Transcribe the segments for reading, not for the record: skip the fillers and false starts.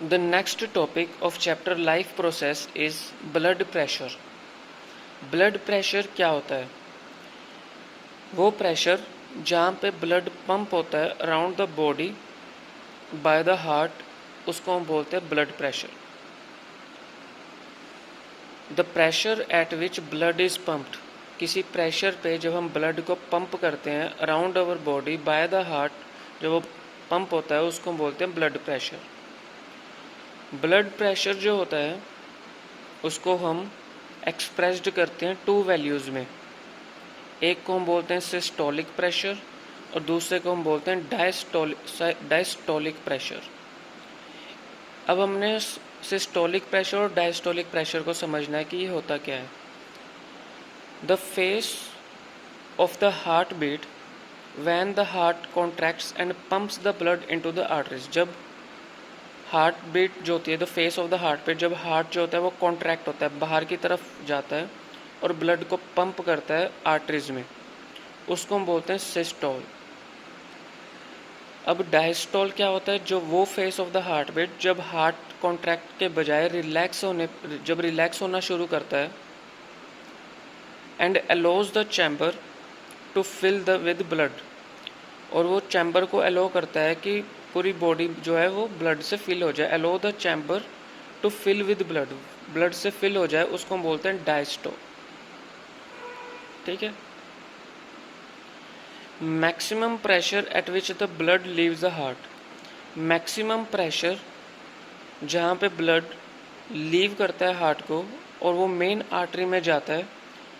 The next topic of chapter life process is blood pressure. Blood pressure क्या होता है? वो प्रेशर जहाँ पे ब्लड पंप होता है around the body by the heart, उसको हम बोलते हैं blood pressure. The pressure at which blood is pumped, किसी प्रेशर पे जब हम ब्लड को पंप करते हैं around our body by the heart, जब वो पंप होता है उसको हम बोलते हैं ब्लड प्रेशर. ब्लड प्रेशर जो होता है उसको हम एक्सप्रेस्ड करते हैं टू वैल्यूज़ में. एक को हम बोलते हैं सिस्टोलिक प्रेशर और दूसरे को हम बोलते हैं डायस्टोलिक प्रेशर. अब हमने सिस्टोलिक प्रेशर और डायस्टोलिक प्रेशर को समझना है कि ये होता क्या है. The phase of the heart beat when the heart contracts and pumps the blood into the arteries. जब हार्ट बीट जो होती है, the phase of the heart beat, जब हार्ट जो होता है वो कॉन्ट्रैक्ट होता है, बाहर की तरफ जाता है और ब्लड को पंप करता है आर्टरीज में, उसको हम बोलते हैं सिस्टोल. अब डायस्टोल क्या होता है? जो वो phase of the heart beat जब हार्ट कॉन्ट्रैक्ट के बजाय जब रिलैक्स होना शुरू करता है and allows the chamber to fill the with blood, और वो चैम्बर को अलो करता है कि पूरी बॉडी जो है वो ब्लड से फिल हो जाए. Allow the chamber to fill with blood, blood से फिल हो जाए, उसको हम बोलते हैं डायस्टोल. ठीक है. Maximum pressure at which the blood leaves the heart, maximum pressure जहाँ पे ब्लड लीव करता है हार्ट को और वो मेन आर्टरी में जाता है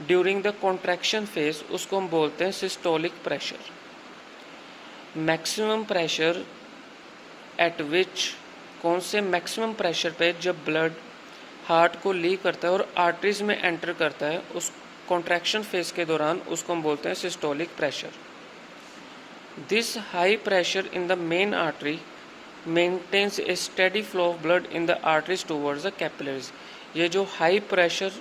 ड्यूरिंग द कॉन्ट्रैक्शन फेज, उसको हम बोलते हैं systolic pressure. Maximum pressure at विच, कौन से मैक्सिमम प्रेशर पे जब ब्लड हार्ट को लीव करता है और आर्टरीज में एंटर करता है उस कॉन्ट्रैक्शन फेज के दौरान, उसको हम बोलते हैं systolic pressure. This high pressure in the main artery maintains a steady flow of blood in the arteries towards the capillaries. ये जो हाई प्रेशर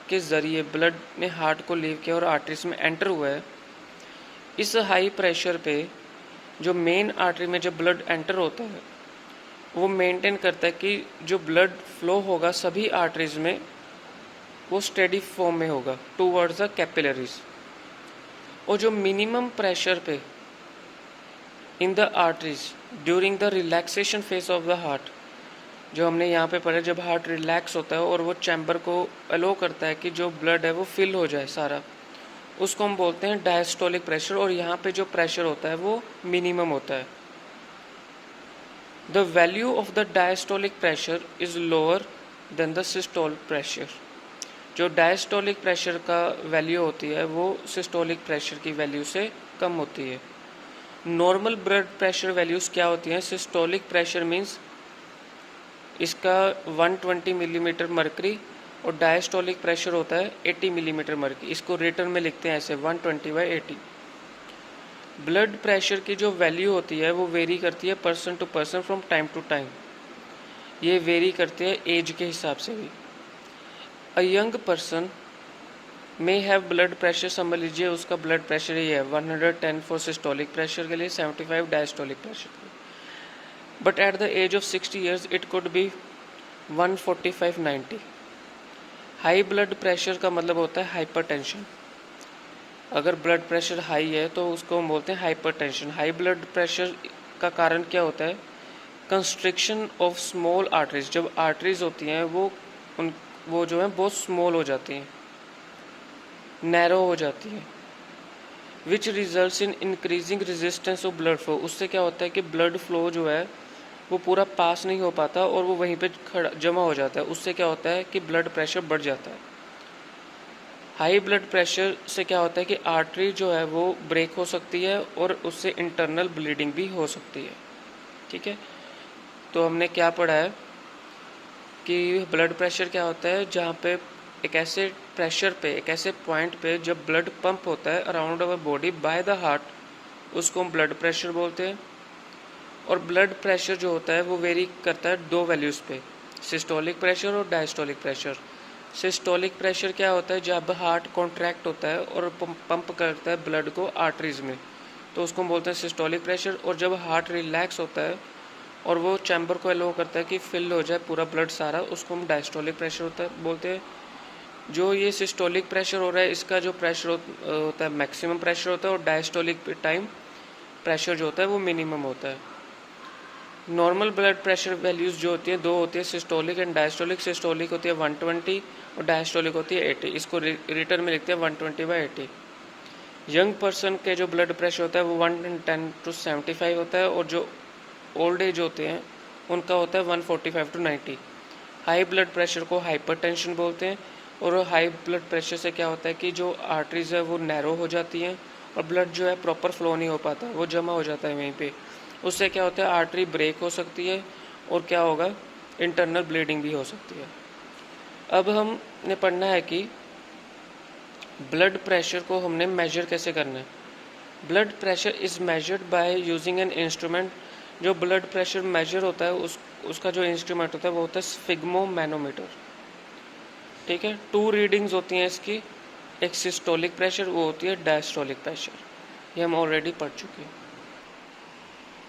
के ज़रिए ब्लड ने हार्ट को लीव किया और आर्टरीज में एंटर हुआ है, इस हाई प्रेशर पे जो मेन आर्टरी में जब ब्लड एंटर होता है वो मेंटेन करता है कि जो ब्लड फ्लो होगा सभी आर्टरीज में वो स्टेडी फॉर्म में होगा टूवर्ड्स द कैपिलरीज. और जो मिनिमम प्रेशर पे इन the arteries during the relaxation phase of the heart, जो हमने यहाँ पे पढ़ा, जब हार्ट रिलैक्स होता है और वो चैम्बर को अलो करता है कि जो ब्लड है वो फिल हो जाए सारा, उसको हम बोलते हैं डायस्टोलिक प्रेशर. और यहाँ पे जो प्रेशर होता है वो मिनिमम होता है. The value of the diastolic pressure is lower than the systolic pressure. जो डायस्टोलिक प्रेशर का वैल्यू होती है वो सिस्टोलिक प्रेशर की वैल्यू से कम होती है. नॉर्मल ब्लड प्रेशर वैल्यूज़ क्या होती हैं? सिस्टोलिक प्रेशर मीन्स इसका 120 मिलीमीटर मर्करी और डायस्टोलिक प्रेशर होता है 80 मिलीमीटर मर्करी. इसको रिटर्न में लिखते हैं ऐसे 120/80. ब्लड प्रेशर की जो वैल्यू होती है वो वेरी करती है person to person from time to time. ये वेरी करती है एज के हिसाब से भी. A young person may have blood pressure, समझ लीजिए उसका ब्लड प्रेशर ही है 110 फॉर सिस्टोलिक प्रेशर के लिए, 75 डायस्टोलिक प्रेशर के लिए. But at the age of 60 years it could be 145/90. High blood pressure का मतलब होता है हाइपरटेंशन. अगर ब्लड प्रेशर हाई है तो उसको हम बोलते हैं हाइपरटेंशन. हाई ब्लड प्रेशर का कारण क्या होता है? Constriction of small arteries. जब आर्टरीज होती हैं वो जो है बहुत स्मॉल हो जाती हैं, नैरो हो जाती है. Which results in increasing resistance of blood flow. उससे क्या होता है कि ब्लड फ्लो जो है वो पूरा पास नहीं हो पाता और वो वहीं पे जमा हो जाता है. उससे क्या होता है कि ब्लड प्रेशर बढ़ जाता है. हाई ब्लड प्रेशर से क्या होता है कि आर्टरी जो है वो ब्रेक हो सकती है और उससे इंटरनल ब्लीडिंग भी हो सकती है. ठीक है. तो हमने क्या पढ़ा है कि ब्लड प्रेशर क्या होता है? जहाँ पे एक ऐसे प्रेशर पे, एक ऐसे पॉइंट पे जब ब्लड पंप होता है around our body by the heart, उसको हम ब्लड प्रेशर बोलते हैं. और ब्लड प्रेशर जो होता है वो वेरी करता है दो वैल्यूज़ पे, सिस्टोलिक प्रेशर और डायस्टोलिक प्रेशर. सिस्टोलिक प्रेशर क्या होता है? जब हार्ट कॉन्ट्रैक्ट होता है और पंप करता है ब्लड को आर्टरीज में, तो उसको हम बोलते हैं सिस्टोलिक प्रेशर. और जब हार्ट रिलैक्स होता है और वो चैम्बर को अलो करता है कि फिल हो जाए पूरा ब्लड सारा, उसको हम डायस्टोलिक प्रेशर होता है बोलते हैं। जो ये सिस्टोलिक प्रेशर हो रहा है इसका जो प्रेशर होता है मैक्सिमम प्रेशर होता है, और डायस्टोलिक टाइम प्रेशर जो होता है वो मिनिमम होता है। नॉर्मल ब्लड प्रेशर वैल्यूज़ जो होती हैं दो होती है, सिस्टोलिक एंड डायस्टोलिक। सिस्टोलिक होती है 120 और डायस्टोलिक होती है 80। इसको रिटर्न में लिखते हैं 120/80। यंग पर्सन के जो ब्लड प्रेशर होता है वो 110/75 होता है, और जो ओल्ड एज होते हैं उनका होता है 145/90। हाई ब्लड प्रेशर को हाइपरटेंशन बोलते हैं, और हाई ब्लड प्रेशर से क्या होता है कि जो आर्टरीज है वो नैरो हो जाती हैं और ब्लड जो है प्रॉपर फ्लो नहीं हो पाता, वो जमा हो जाता है वहीं पे। उससे क्या होता है आर्टरी ब्रेक हो सकती है, और क्या होगा इंटरनल ब्लीडिंग भी हो सकती है। अब हमने पढ़ना है कि ब्लड प्रेशर को हमने मेजर कैसे करना है। Blood pressure is measured by using an instrument. जो ब्लड प्रेशर मेजर होता है उसका जो इंस्ट्रूमेंट होता है वो होता है स्फिग्मोमैनोमीटर। ठीक है, 2 रीडिंग्स होती हैं इसकी, एक सिस्टोलिक प्रेशर, वो होती है डायस्टोलिक प्रेशर। ये हम ऑलरेडी पढ़ चुके हैं।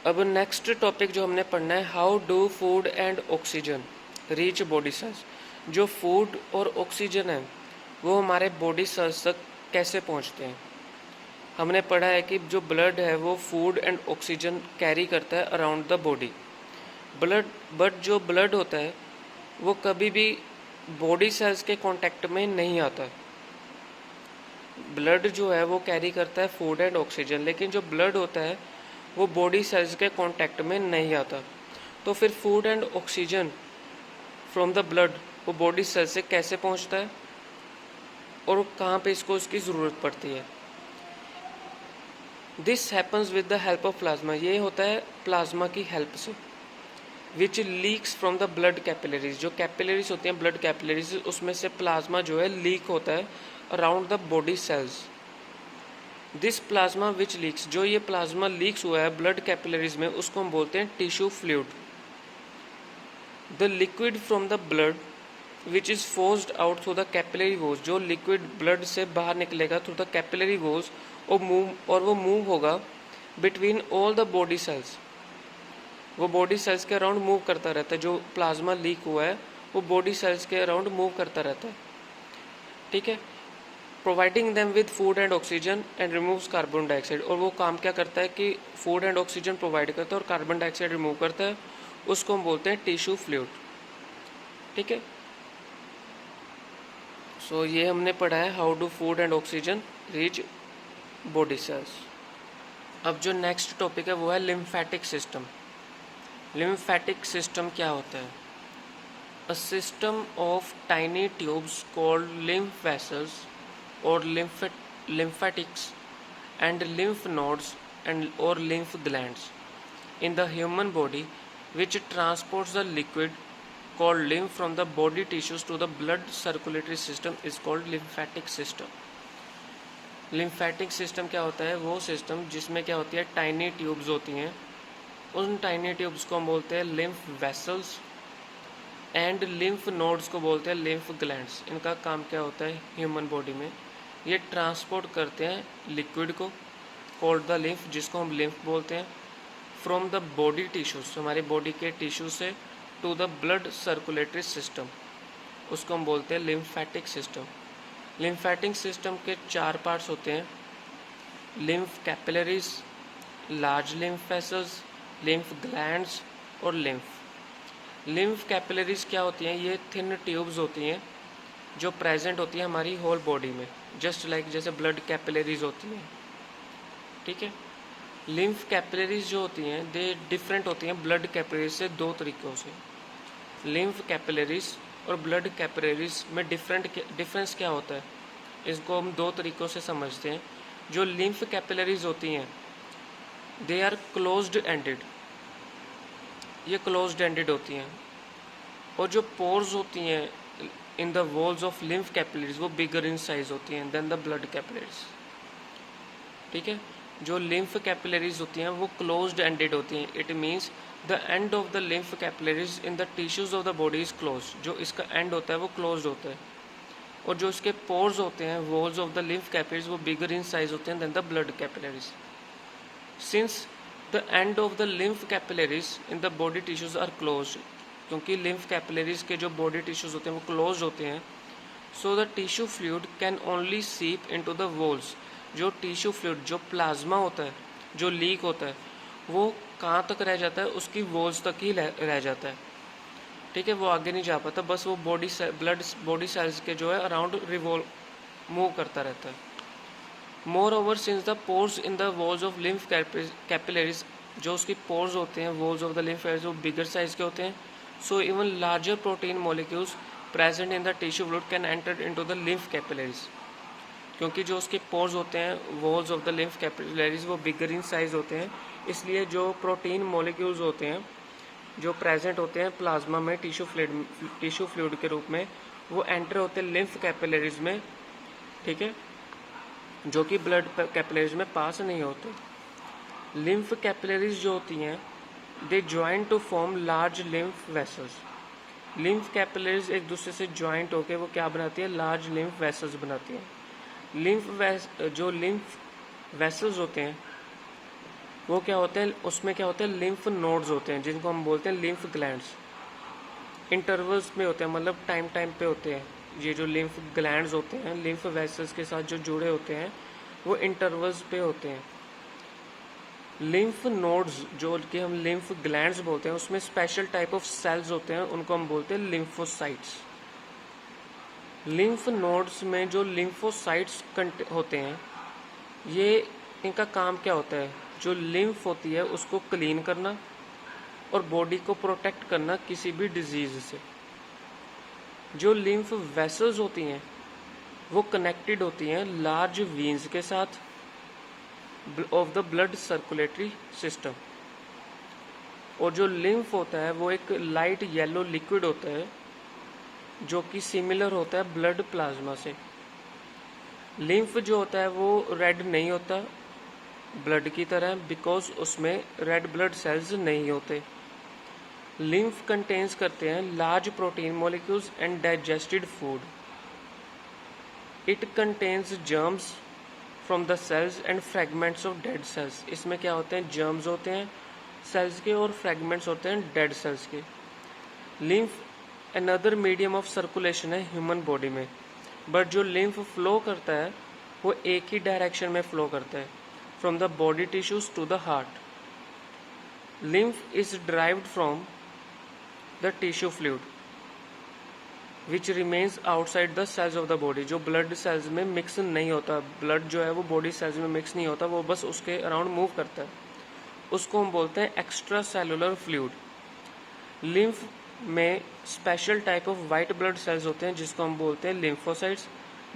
अब नेक्स्ट टॉपिक जो हमने पढ़ना है, how do food and oxygen reach body cells. जो फूड और ऑक्सीजन है वो हमारे बॉडी सेल्स तक कैसे पहुंचते हैं। हमने पढ़ा है कि जो ब्लड है वो फूड एंड ऑक्सीजन कैरी करता है अराउंड द बॉडी। बट जो ब्लड होता है वो कभी भी बॉडी सेल्स के कांटेक्ट में नहीं आता। ब्लड जो है वो कैरी करता है फूड एंड ऑक्सीजन, लेकिन जो ब्लड होता है वो बॉडी सेल्स के कांटेक्ट में नहीं आता। तो फिर food and oxygen from the blood वो बॉडी सेल से कैसे पहुंचता है और कहाँ पे इसको इसकी ज़रूरत पड़ती है। This happens with the help of plasma. ये होता है प्लाज्मा की हेल्प से। Which leaks from the blood capillaries. जो कैपिलरीज होती हैं ब्लड कैपिलरीज, उसमें से प्लाज्मा जो है लीक होता है around the body cells. This plasma which leaks, जो ये प्लाज्मा लीक्स हुआ है ब्लड कैपिलरीज में, उसको हम बोलते हैं tissue fluid. The liquid from the blood which is forced out through the capillary walls. जो लिक्विड ब्लड से बाहर निकलेगा थ्रू द कैपिलरी वोज और वो मूव होगा between all the body cells. वो बॉडी सेल्स के अराउंड मूव करता रहता है। जो प्लाज्मा लीक हुआ है वो बॉडी सेल्स के अराउंड मूव करता रहता है। ठीक है, providing them with food and oxygen and removes carbon dioxide. और वो काम क्या करता है कि फूड एंड ऑक्सीजन प्रोवाइड करता है और कार्बन डाइऑक्साइड रिमूव करता है। उसको हम बोलते हैं टिश्यू फ्लूइड। ठीक है, सो ये हमने पढ़ा है how do food and oxygen reach body cells. अब जो नेक्स्ट टॉपिक है वो है लिम्फेटिक सिस्टम। लिम्फेटिक सिस्टम क्या होता है? A system of tiny tubes called lymph vessels और lymphatics and lymph nodes or lymph glands in the human body which transports the liquid called lymph from the body tissues to the blood circulatory system is called lymphatic system. Lymphatic system क्या होता है? वो system जिसमें क्या होती है tiny tubes होती हैं। उन टाइनी ट्यूब्स को हम बोलते हैं lymph vessels and lymph nodes को बोलते हैं लिम्फ ग्लैंड्स। इनका काम क्या होता है ह्यूमन बॉडी में? ये ट्रांसपोर्ट करते हैं लिक्विड को कॉल्ड द लिम्फ, जिसको हम लिम्फ बोलते हैं, फ्रॉम द बॉडी टिश्यूज, हमारी बॉडी के टिश्यू से, to the blood circulatory system, उसको हम बोलते हैं लिम्फेटिक सिस्टम। लिम्फेटिक सिस्टम के 4 पार्ट्स होते हैं, lymph capillaries, large lymph vessels, lymph glands और लिम्फ। लिम्फ कैपिलरीज क्या होती हैं? ये थिन ट्यूब्स होती हैं जो प्रेजेंट होती है हमारी होल बॉडी में, जस्ट लाइक जैसे ब्लड कैपिलरीज होती हैं। ठीक है, लिम्फ कैपिलरीज जो होती हैं दे डिफरेंट होती हैं ब्लड कैपिलरीज से 2 तरीक़ों से। लिम्फ कैपिलरीज और ब्लड कैपिलरीज में डिफरेंस क्या होता है? इसको हम 2 तरीक़ों से समझते हैं। जो लिम्फ कैपिलरीज होती हैं दे आर क्लोज्ड एंडेड, ये क्लोज्ड एंडेड होती हैं, और जो पोर्स होती हैं in the walls of lymph capillaries वो बिगर इन साइज होती हैं देन द ब्लड कैपिलरीज। ठीक है, जो लिम्फ कैपिलरीज होती हैं वो क्लोज्ड एंडेड होती हैं। It means the end of the lymph capillaries in the tissues of the body is close. जो इसका एंड होता है वो क्लोज्ड होता है, और जो इसके पोर्स होते हैं walls of the lymph capillaries वो बिगर इन साइज होते हैं than the blood capillaries. Since the end of the lymph capillaries in the body tissues are close, क्योंकि लिम्फ कैपिलरीज के जो बॉडी टिश्यूज होते हैं वो क्लोज होते हैं. So the tissue fluid can only सीप इनटू द वॉल्स. जो टिश्यू फ्लूइड, जो प्लाज्मा होता है, जो लीक होता है, वो कहाँ तक रह जाता है, उसकी वॉल्स तक ही रह जाता है. ठीक है, वो आगे नहीं जा पाता, बस वो ब्लड बॉडी सेल्स के जो है अराउंड रिवॉल्व मूव करता रहता है. More over since the pores in the walls of lymph capillaries, जो उसकी पोर्स होते हैं walls of the lymph capillaries वो बिगर साइज के होते हैं. So even larger protein molecules present in the tissue fluid can enter into the lymph capillaries, क्योंकि जो उसके पोर्स होते हैं walls of the lymph capillaries वो बिगर इन साइज होते हैं, इसलिए जो प्रोटीन मॉलिक्यूल्स होते हैं जो प्रेजेंट होते हैं प्लाज्मा में टिश्यू फ्लूइड के रूप में, वो एंटर होते हैं लिम्फ कैपिलरीज में. ठीक है, जो कि ब्लड कैपिलरीज में पास नहीं होते. लिम्फ कैपिलरीज जो होती हैं they join to form large lymph vessels. Lymph capillaries एक दूसरे से ज्वाइंट होकर वो क्या बनाती है, लार्ज लिम्फ वेसल्स बनाती हैं. जो लिम्फ वेसल्स होते हैं वो क्या होते हैं, उसमें क्या होते हैं, लिम्फ नोड्स होते हैं जिनको हम बोलते हैं लिम्फ ग्लैंड्स. इंटरवल्स में होते हैं, मतलब टाइम पे होते हैं. ये जो लिम्फ ग्लैंड्स होते हैं लिम्फ वेसल्स के साथ जो जुड़े होते हैं वो इंटरवल्स पे होते हैं. लिम्फ नोड्स जो कि हम लिम्फ ग्लैंड्स बोलते हैं उसमें स्पेशल टाइप ऑफ सेल्स होते हैं, उनको हम बोलते हैं लिम्फोसाइट्स. लिम्फ नोड्स में जो लिम्फोसाइट्स होते हैं, ये इनका काम क्या होता है, जो लिम्फ होती है उसको क्लीन करना और बॉडी को प्रोटेक्ट करना किसी भी डिजीज से. जो लिम्फ वेसल्स होती हैं वो कनेक्टेड होती हैं लार्ज वीन्स के साथ of the blood circulatory system. और जो लिम्फ होता है वो एक लाइट येलो लिक्विड होता है जो कि सिमिलर होता है ब्लड प्लाज्मा से. लिम्फ जो होता है वो रेड नहीं होता ब्लड की तरह, बिकॉज उसमें रेड ब्लड सेल्स नहीं होते. लिम्फ कंटेन्स करते हैं large protein molecules and digested food. It contains germs from the cells and fragments of dead cells. इसमें क्या होते हैं, जर्म्स होते हैं सेल्स के और फ्रेगमेंट्स होते हैं डेड सेल्स के. Lymph another medium of circulation है ह्यूमन बॉडी में, बट जो लिम्फ फ्लो करता है वो एक ही डायरेक्शन में फ्लो करता है, from the body tissues to the heart. Lymph is derived from the tissue fluid which remains outside the cells of the body. जो ब्लड सेल्स में मिक्स नहीं होता, ब्लड जो है वो बॉडी सेल्स में मिक्स नहीं होता, वो बस उसके अराउंड मूव करता है, उसको हम बोलते हैं एक्स्ट्रा सेलुलर फ्लूइड. लिम्फ में special type of white blood cells होते हैं जिसको हम बोलते हैं लिम्फोसाइट्स,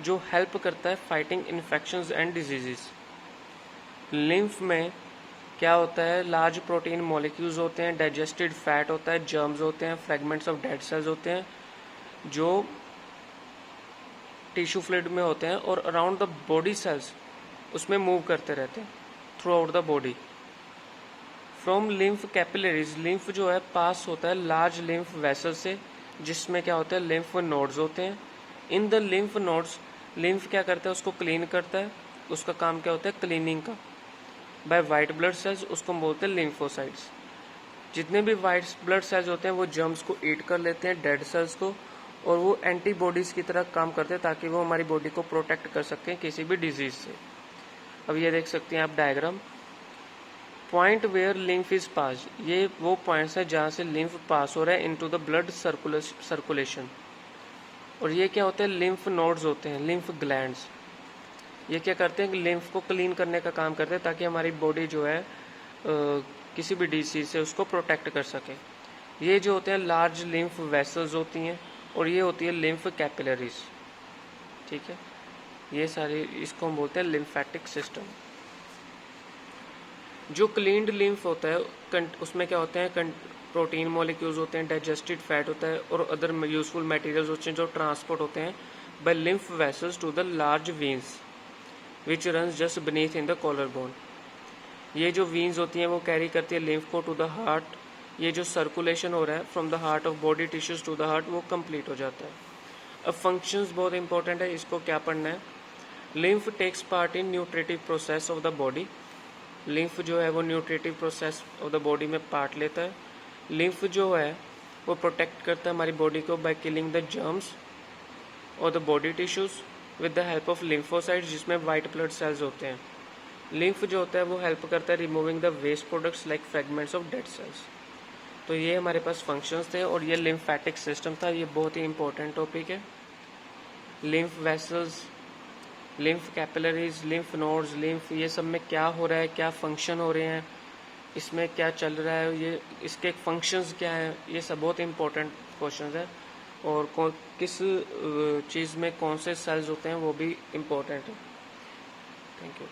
जो हेल्प करता है fighting infections and diseases. Lymph में क्या होता है, लार्ज प्रोटीन मॉलिक्यूल्स होते हैं, डाइजेस्टेड फैट होता है, जर्म्स होते हैं, फ्रेगमेंट्स ऑफ डेड सेल्स होते हैं जो टिश्यू फ्लूइड में होते हैं और अराउंड द बॉडी सेल्स उसमें मूव करते रहते हैं through out the body. From lymph capillaries, lymph जो है पास होता है लार्ज लिम्फ वेसल से, जिसमें क्या होता है, लिम्फ नोड्स होते हैं. In the lymph nodes lymph क्या करता है, उसको क्लीन करता है. उसका काम क्या होता है, क्लीनिंग का, बाय वाइट ब्लड सेल्स, उसको बोलते हैं लिम्फोसाइट्स. जितने भी वाइट ब्लड सेल्स होते हैं वो जर्म्स को ईट कर लेते हैं, डेड सेल्स को, और वो एंटीबॉडीज की तरह काम करते हैं ताकि वो हमारी बॉडी को प्रोटेक्ट कर सकें किसी भी डिजीज से. अब ये देख सकते हैं आप diagram. Point where lymph is pass, ये वो पॉइंट्स है जहाँ से लिम्फ पास हो रहा है इनटू द ब्लड सर्कुलेशन. और ये क्या होते हैं, लिम्फ नोड्स होते हैं, लिम्फ ग्लैंड्स. ये क्या करते हैं कि लिम्फ को क्लीन करने का काम करते हैं ताकि हमारी बॉडी जो है किसी भी डिजीज से उसको प्रोटेक्ट कर सके. ये जो होते हैं लार्ज लिम्फ वेसल्स होती हैं और ये होती है लिम्फ कैपिलरीज. ठीक है, ये सारी, इसको हम बोलते हैं लिम्फेटिक सिस्टम. जो क्लीन्ड लिम्फ होता है उसमें क्या होते हैं, प्रोटीन मॉलिक्यूल्स होते हैं, डाइजेस्टेड फैट होता है और अदर यूजफुल मटेरियल्स होते हैं जो ट्रांसपोर्ट होते हैं by lymph vessels to the large veins which runs just beneath in the collar bone. ये जो वीन्स होती हैं वो कैरी करती है लिम्फ को टू द हार्ट. ये जो सर्कुलेशन हो रहा है from the heart of body tissues to the heart वो कंप्लीट हो जाता है. अब फंक्शंस बहुत इंपॉर्टेंट है, इसको क्या पढ़ना है. Lymph takes part in nutritive process of the body. Lymph जो है वो nutritive process of the body में पार्ट लेता है। लिम्फ जो है वो प्रोटेक्ट करता है हमारी बॉडी को बाय किलिंग द जर्म्स और the body tissues with the help of lymphocytes, जिसमें वाइट ब्लड सेल्स होते हैं। लिम्फ जो होता है वो हेल्प करता है removing the waste products like fragments of dead cells. तो ये हमारे पास फंक्शंस थे और ये लिम्फेटिक सिस्टम था। ये बहुत ही इंपॉर्टेंट टॉपिक है। Lymph vessels, lymph capillaries, lymph nodes, lymph, ये सब में क्या हो रहा है, क्या फंक्शन हो रहे हैं, इसमें क्या चल रहा है, ये इसके फंक्शंस क्या हैं, ये सब बहुत इंपॉर्टेंट क्वेश्चंस है। और किस चीज़ में कौन से सेल्स होते हैं वो भी इम्पोर्टेंट है। Thank you.